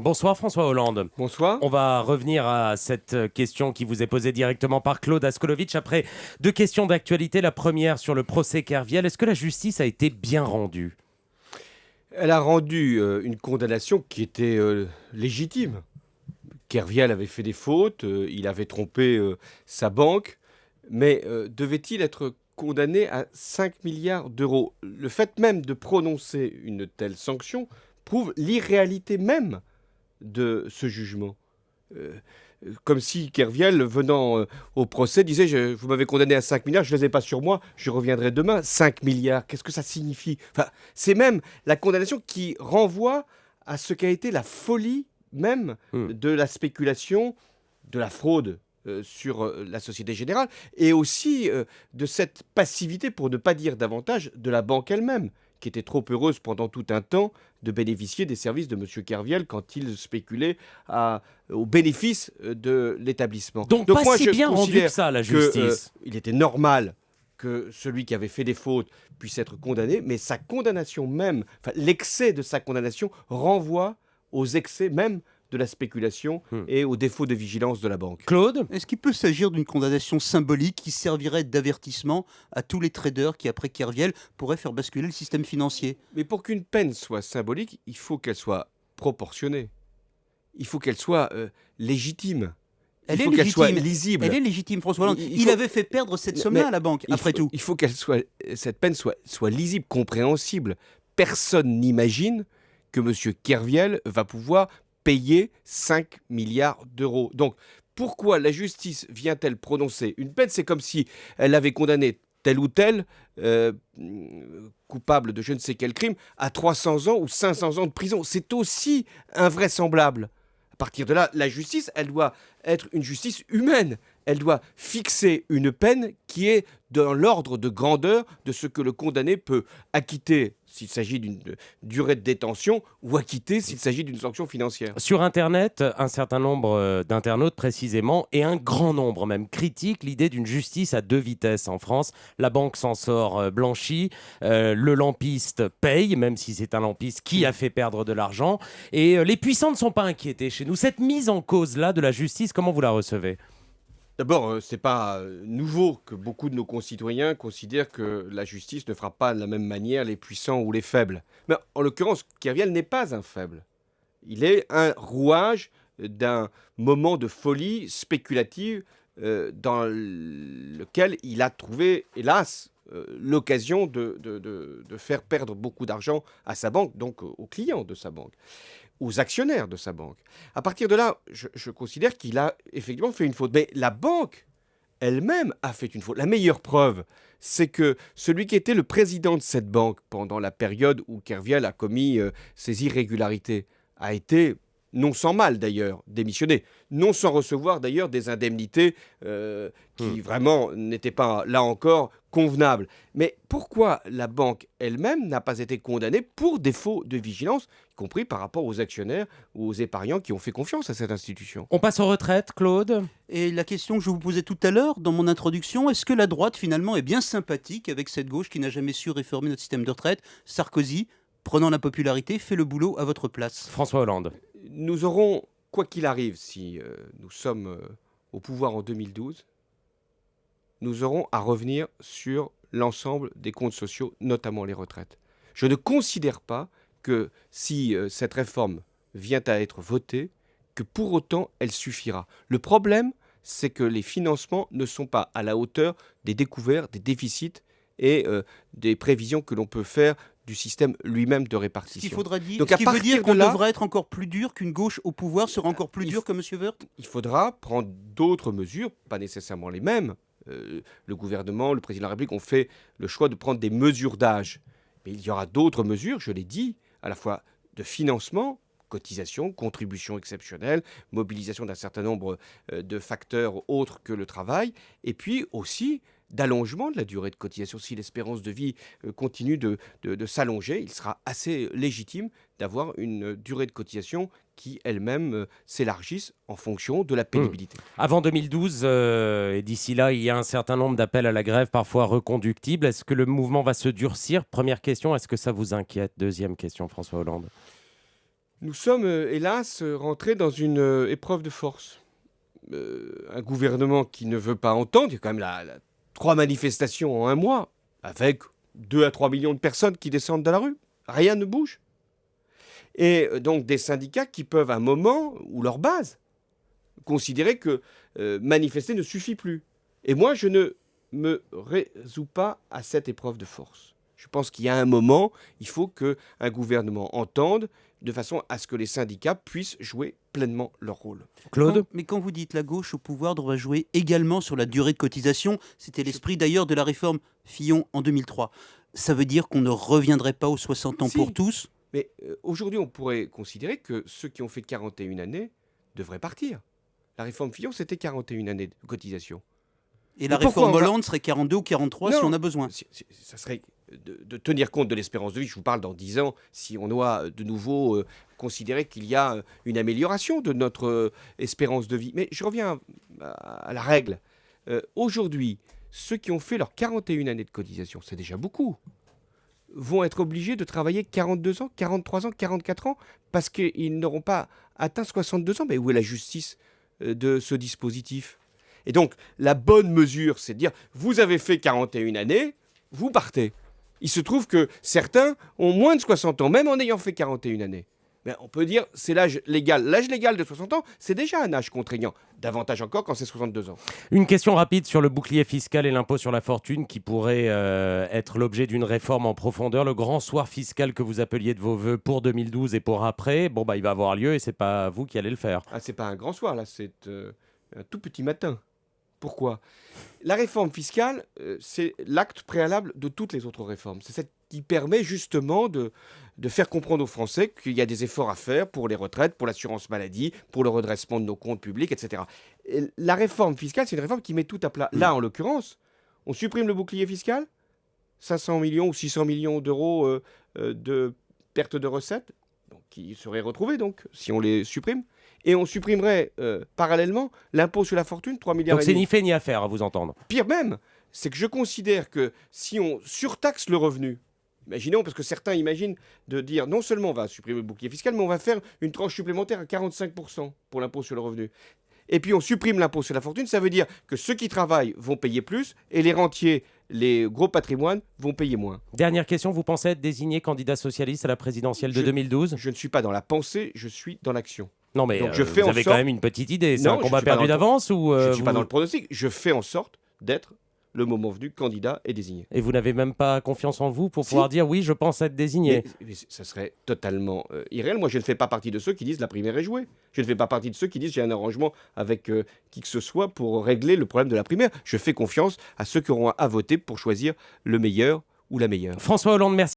Bonsoir François Hollande. Bonsoir. On va revenir à cette question qui vous est posée directement par Claude Askolovitch après 2 questions d'actualité. La première sur le procès Kerviel. Est-ce que la justice a été bien rendue ? Elle a rendu une condamnation qui était légitime. Kerviel avait fait des fautes, il avait trompé sa banque, mais devait-il être condamné à 5 milliards d'euros ? Le fait même de prononcer une telle sanction prouve l'irréalité même de ce jugement. Comme si Kerviel, venant au procès, disait vous m'avez condamné à 5 milliards, je ne les ai pas sur moi, je reviendrai demain. 5 milliards, qu'est-ce que ça signifie ? Enfin, c'est même la condamnation qui renvoie à ce qu'a été la folie même de la spéculation, de la fraude sur la Société Générale, et aussi de cette passivité, pour ne pas dire davantage, de la banque elle-même, qui était trop heureuse pendant tout un temps de bénéficier des services de M. Kerviel quand il spéculait au bénéfice de l'établissement. Donc pas si bien rendu que ça, la justice. Il était normal que celui qui avait fait des fautes puisse être condamné, mais sa condamnation même, l'excès de sa condamnation renvoie aux excès même de la spéculation et aux défauts de vigilance de la banque. Claude ? Est-ce qu'il peut s'agir d'une condamnation symbolique qui servirait d'avertissement à tous les traders qui, après Kerviel, pourraient faire basculer le système financier ? Mais pour qu'une peine soit symbolique, il faut qu'elle soit proportionnée. Il faut qu'elle soit légitime. Il faut qu'elle soit lisible. Elle est légitime, François Hollande. Il avait fait perdre cette somme-là à la banque, après tout. Il faut cette peine soit lisible, compréhensible. Personne n'imagine que M. Kerviel va pouvoir payer 5 milliards d'euros. Donc, pourquoi la justice vient-elle prononcer une peine ? C'est comme si elle avait condamné tel ou tel coupable de je ne sais quel crime à 300 ans ou 500 ans de prison. C'est aussi invraisemblable. À partir de là, la justice, elle doit être une justice humaine. Elle doit fixer une peine qui est dans l'ordre de grandeur de ce que le condamné peut acquitter s'il s'agit d'une durée de détention ou acquitter s'il s'agit d'une sanction financière. Sur Internet, un certain nombre d'internautes précisément, et un grand nombre même, critiquent l'idée d'une justice à 2 vitesses en France. La banque s'en sort blanchie, le lampiste paye, même si c'est un lampiste qui a fait perdre de l'argent, et les puissants ne sont pas inquiétés chez nous. Cette mise en cause-là de la justice, comment vous la recevez ? D'abord, ce n'est pas nouveau que beaucoup de nos concitoyens considèrent que la justice ne fera pas de la même manière les puissants ou les faibles. Mais en l'occurrence, Kerviel n'est pas un faible. Il est un rouage d'un moment de folie spéculative dans lequel il a trouvé, hélas, l'occasion de faire perdre beaucoup d'argent à sa banque, donc aux clients de sa banque, aux actionnaires de sa banque. À partir de là, je considère qu'il a effectivement fait une faute. Mais la banque elle-même a fait une faute. La meilleure preuve, c'est que celui qui était le président de cette banque pendant la période où Kerviel a commis ses irrégularités a été, non sans mal d'ailleurs, démissionné, non sans recevoir d'ailleurs des indemnités qui vraiment n'étaient pas, là encore, convenables. Mais pourquoi la banque elle-même n'a pas été condamnée pour défaut de vigilance, y compris par rapport aux actionnaires ou aux épargnants qui ont fait confiance à cette institution ? On passe aux retraites, Claude ? Et la question que je vous posais tout à l'heure dans mon introduction, est-ce que la droite finalement est bien sympathique avec cette gauche qui n'a jamais su réformer notre système de retraite ? Sarkozy, prenant la popularité, fait le boulot à votre place. François Hollande. Nous aurons, quoi qu'il arrive, si nous sommes au pouvoir en 2012, nous aurons à revenir sur l'ensemble des comptes sociaux, notamment les retraites. Je ne considère pas que si cette réforme vient à être votée, que pour autant elle suffira. Le problème, c'est que les financements ne sont pas à la hauteur des découvertes, des déficits et des prévisions que l'on peut faire du système lui-même de répartition. Ce qu'il faudra dire, Donc, ce qui veut dire qu'on là, devrait être encore plus dur, qu'une gauche au pouvoir sera encore plus dur que M. Woerth ? Il faudra prendre d'autres mesures, pas nécessairement les mêmes. Le gouvernement, le président de la République ont fait le choix de prendre des mesures d'âge. Mais il y aura d'autres mesures, je l'ai dit, à la fois de financement, cotisation, contribution exceptionnelle, mobilisation d'un certain nombre de facteurs autres que le travail, et puis aussi d'allongement de la durée de cotisation. Si l'espérance de vie continue de s'allonger, il sera assez légitime d'avoir une durée de cotisation qui elle-même s'élargisse en fonction de la pénibilité. Avant 2012, et d'ici là, il y a un certain nombre d'appels à la grève, parfois reconductibles. Est-ce que le mouvement va se durcir ? Première question, est-ce que ça vous inquiète ? Deuxième question, François Hollande. Nous sommes, hélas, rentrés dans une épreuve de force. Un gouvernement qui ne veut pas entendre, il y a quand même 3 manifestations en un mois, avec 2 à 3 millions de personnes qui descendent dans la rue. Rien ne bouge. Et donc des syndicats qui peuvent, à un moment, ou leur base, considérer que manifester ne suffit plus. Et moi, je ne me résous pas à cette épreuve de force. Je pense qu'il y a un moment, il faut qu'un gouvernement entende de façon à ce que les syndicats puissent jouer pleinement leur rôle. Claude? Mais quand vous dites la gauche au pouvoir devrait jouer également sur la durée de cotisation, c'était l'esprit d'ailleurs de la réforme Fillon en 2003. Ça veut dire qu'on ne reviendrait pas aux 60 ans Si. pour tous? Mais aujourd'hui, on pourrait considérer que ceux qui ont fait 41 années devraient partir. La réforme Fillon, c'était 41 années de cotisation. Et la Mais pourquoi réforme on va- Hollande serait 42 ou 43 si Non. on a besoin. Ça serait de tenir compte de l'espérance de vie. Je vous parle dans 10 ans, si on doit de nouveau considérer qu'il y a une amélioration de notre espérance de vie. Mais je reviens à la règle. Aujourd'hui, ceux qui ont fait leurs 41 années de cotisation, c'est déjà beaucoup, vont être obligés de travailler 42 ans, 43 ans, 44 ans, parce qu'ils n'auront pas atteint 62 ans. Mais où est la justice de ce dispositif? Et donc, la bonne mesure, c'est de dire, vous avez fait 41 années, vous partez. Il se trouve que certains ont moins de 60 ans, même en ayant fait 41 années. Mais on peut dire, c'est l'âge légal. L'âge légal de 60 ans, c'est déjà un âge contraignant. Davantage encore quand c'est 62 ans. Une question rapide sur le bouclier fiscal et l'impôt sur la fortune qui pourrait être l'objet d'une réforme en profondeur. Le grand soir fiscal que vous appeliez de vos voeux pour 2012 et pour après, il va avoir lieu et c'est pas vous qui allez le faire. Ah, c'est pas un grand soir, là, c'est un tout petit matin. Pourquoi? La réforme fiscale, c'est l'acte préalable de toutes les autres réformes. C'est celle qui permet justement de faire comprendre aux Français qu'il y a des efforts à faire pour les retraites, pour l'assurance maladie, pour le redressement de nos comptes publics, etc. Et la réforme fiscale, c'est une réforme qui met tout à plat. Là, en l'occurrence, on supprime le bouclier fiscal, 500 millions ou 600 millions d'euros de perte de recettes, donc, qui seraient retrouvés donc, si on les supprime. Et on supprimerait parallèlement l'impôt sur la fortune, 3 milliards Donc et c'est demi. ni fait ni à faire, à vous entendre. Pire même, c'est que je considère que si on surtaxe le revenu, imaginons, parce que certains imaginent de dire non seulement on va supprimer le bouclier fiscal, mais on va faire une tranche supplémentaire à 45% pour l'impôt sur le revenu. Et puis on supprime l'impôt sur la fortune, ça veut dire que ceux qui travaillent vont payer plus et les rentiers, les gros patrimoines vont payer moins. Dernière question, vous pensez être désigné candidat socialiste à la présidentielle de 2012? Je ne suis pas dans la pensée, je suis dans l'action. Non mais Donc je fais vous en avez sorte- quand même une petite idée. C'est Non, un je combat suis pas perdu dans le- d'avance ou Je ne suis pas vous- dans le pronostic, je fais en sorte d'être, le moment venu, candidat et désigné. Et vous n'avez même pas confiance en vous pour Si. pouvoir dire oui, je pense être désigné. Mais ça serait totalement irréel. Moi, je ne fais pas partie de ceux qui disent la primaire est jouée. Je ne fais pas partie de ceux qui disent j'ai un arrangement avec qui que ce soit pour régler le problème de la primaire. Je fais confiance à ceux qui auront à voter pour choisir le meilleur ou la meilleure. François Hollande, merci.